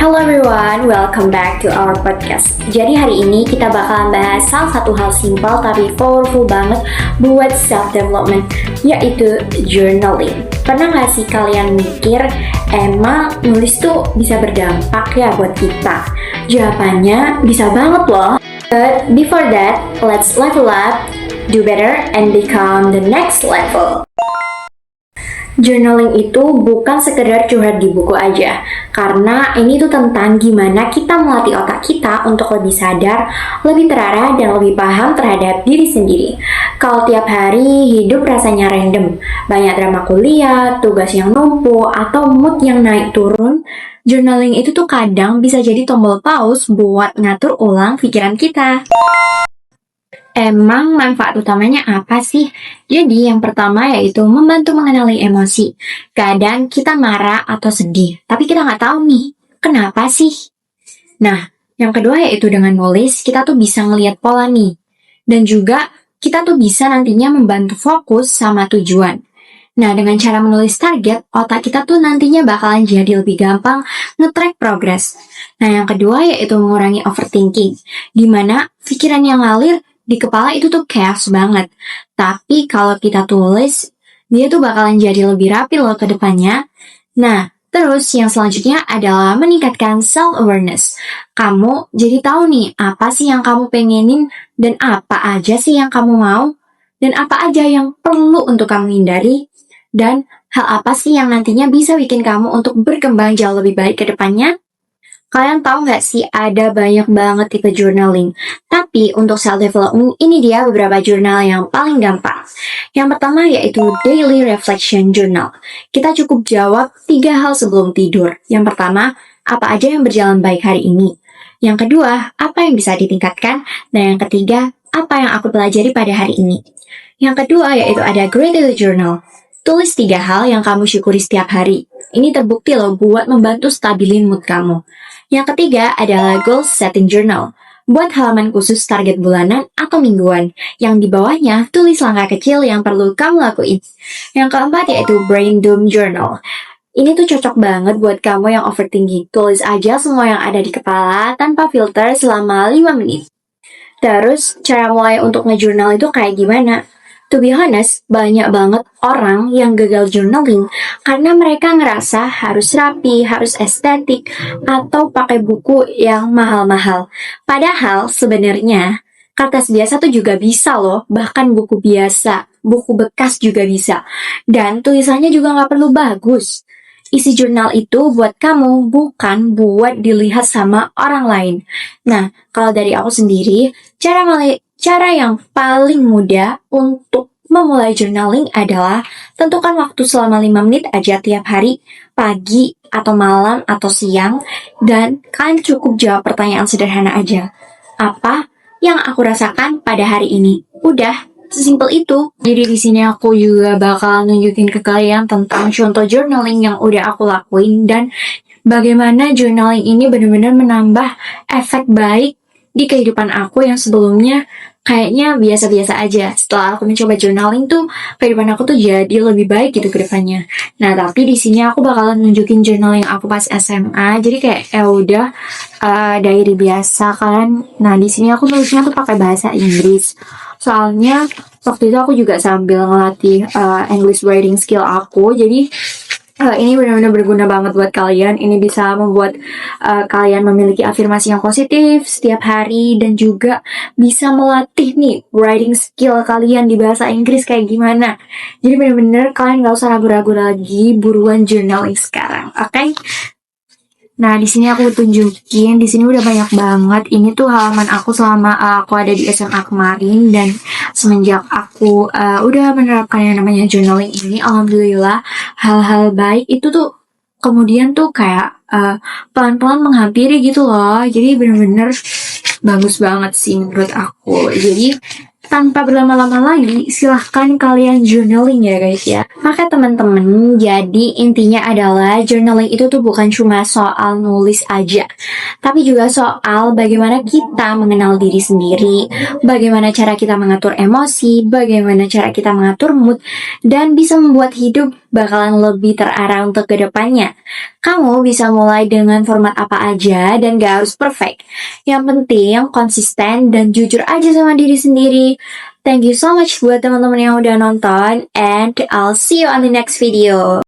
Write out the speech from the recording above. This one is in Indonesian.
Hello everyone, welcome back to our podcast. Jadi hari ini kita bakalan bahas salah satu hal simpel tapi powerful banget buat self-development, yaitu journaling. Pernah gak sih kalian mikir, emang nulis tuh bisa berdampak ya buat kita? Jawabannya bisa banget loh. But before that, let's level up, do better, and become the next level. Journaling itu bukan sekedar curhat di buku aja, karena ini tuh tentang gimana kita melatih otak kita untuk lebih sadar, lebih terarah, dan lebih paham terhadap diri sendiri. Kalau tiap hari hidup rasanya random, banyak drama kuliah, tugas yang numpuk, atau mood yang naik turun, journaling itu tuh kadang bisa jadi tombol pause buat ngatur ulang pikiran kita. Emang manfaat utamanya apa sih? Jadi yang pertama yaitu membantu mengenali emosi. Kadang kita marah atau sedih, tapi kita nggak tahu nih, kenapa sih? Nah, yang kedua yaitu dengan nulis, kita tuh bisa ngelihat pola nih. Dan juga kita tuh bisa nantinya membantu fokus sama tujuan. Nah, dengan cara menulis target, otak kita tuh nantinya bakalan jadi lebih gampang nge-track progress. Nah, yang kedua yaitu mengurangi overthinking, di mana pikiran yang ngalir di kepala itu tuh chaos banget. Tapi kalau kita tulis, dia tuh bakalan jadi lebih rapi loh ke depannya. Nah, terus yang selanjutnya adalah meningkatkan self-awareness. Kamu jadi tahu nih, apa sih yang kamu pengenin, dan apa aja sih yang kamu mau, dan apa aja yang perlu untuk kamu hindari, dan hal apa sih yang nantinya bisa bikin kamu untuk berkembang jauh lebih baik ke depannya. Kalian tahu nggak sih, ada banyak banget tipe journaling. Tapi untuk self-development, ini dia beberapa jurnal yang paling gampang. Yang pertama yaitu Daily Reflection Journal. Kita cukup jawab 3 hal sebelum tidur. Yang pertama, apa aja yang berjalan baik hari ini. Yang kedua, apa yang bisa ditingkatkan. Dan yang ketiga, apa yang aku pelajari pada hari ini. Yang kedua yaitu ada Gratitude Journal. Tulis 3 hal yang kamu syukuri setiap hari. Ini terbukti loh buat membantu stabilin mood kamu. Yang ketiga adalah Goal Setting Journal. Buat halaman khusus target bulanan atau mingguan. Yang di bawahnya tulis langkah kecil yang perlu kamu lakuin. Yang keempat yaitu Brain Dump Journal. Ini tuh cocok banget buat kamu yang overthinking. Tulis aja semua yang ada di kepala tanpa filter selama 5 menit. Terus, cara mulai untuk nge-journal itu kayak gimana? To be honest, banyak banget orang yang gagal journaling karena mereka ngerasa harus rapi, harus estetik, atau pakai buku yang mahal-mahal. Padahal sebenarnya kertas biasa tuh juga bisa loh, bahkan buku biasa, buku bekas juga bisa. Dan tulisannya juga nggak perlu bagus. Isi jurnal itu buat kamu, bukan buat dilihat sama orang lain. Nah, kalau dari aku sendiri, cara yang paling mudah untuk memulai journaling adalah tentukan waktu selama 5 menit aja tiap hari, pagi atau malam atau siang, dan kalian cukup jawab pertanyaan sederhana aja. Apa yang aku rasakan pada hari ini? Udah, sesimpel itu. Jadi di sini aku juga bakal nunjukin ke kalian tentang contoh journaling yang udah aku lakuin dan bagaimana journaling ini benar-benar menambah efek baik di kehidupan aku yang sebelumnya kayaknya biasa-biasa aja. Setelah aku mencoba journaling tuh, kehidupan aku tuh jadi lebih baik gitu ke depannya. Nah, tapi di sini aku bakalan nunjukin journaling aku pas SMA. Jadi kayak udah diary biasa kan. Nah, di sini aku nulisnya tuh pakai bahasa Inggris. Soalnya waktu itu aku juga sambil ngelatih English writing skill aku. Jadi ini benar-benar berguna banget buat kalian. Ini bisa membuat kalian memiliki afirmasi yang positif setiap hari dan juga bisa melatih nih writing skill kalian di bahasa Inggris kayak gimana. Jadi benar-benar kalian gak usah ragu-ragu lagi, buruan journaling sekarang, oke? Nah, di sini aku tunjukin, di sini udah banyak banget. Ini tuh halaman aku selama aku ada di SMA kemarin, dan semenjak aku udah menerapkan yang namanya journaling ini, alhamdulillah hal-hal baik itu tuh kemudian tuh kayak pelan-pelan menghampiri gitu loh. Jadi bener-bener bagus banget sih menurut aku. Jadi tanpa berlama-lama lagi, silahkan kalian journaling ya guys ya. Maka teman-teman, jadi intinya adalah journaling itu tuh bukan cuma soal nulis aja, tapi juga soal bagaimana kita mengenal diri sendiri, bagaimana cara kita mengatur emosi, bagaimana cara kita mengatur mood, dan bisa membuat hidup bakalan lebih terarah untuk kedepannya. Kamu bisa mulai dengan format apa aja dan gak harus perfect. Yang penting konsisten dan jujur aja sama diri sendiri. Thank you so much buat teman-teman yang udah nonton, and I'll see you on the next video.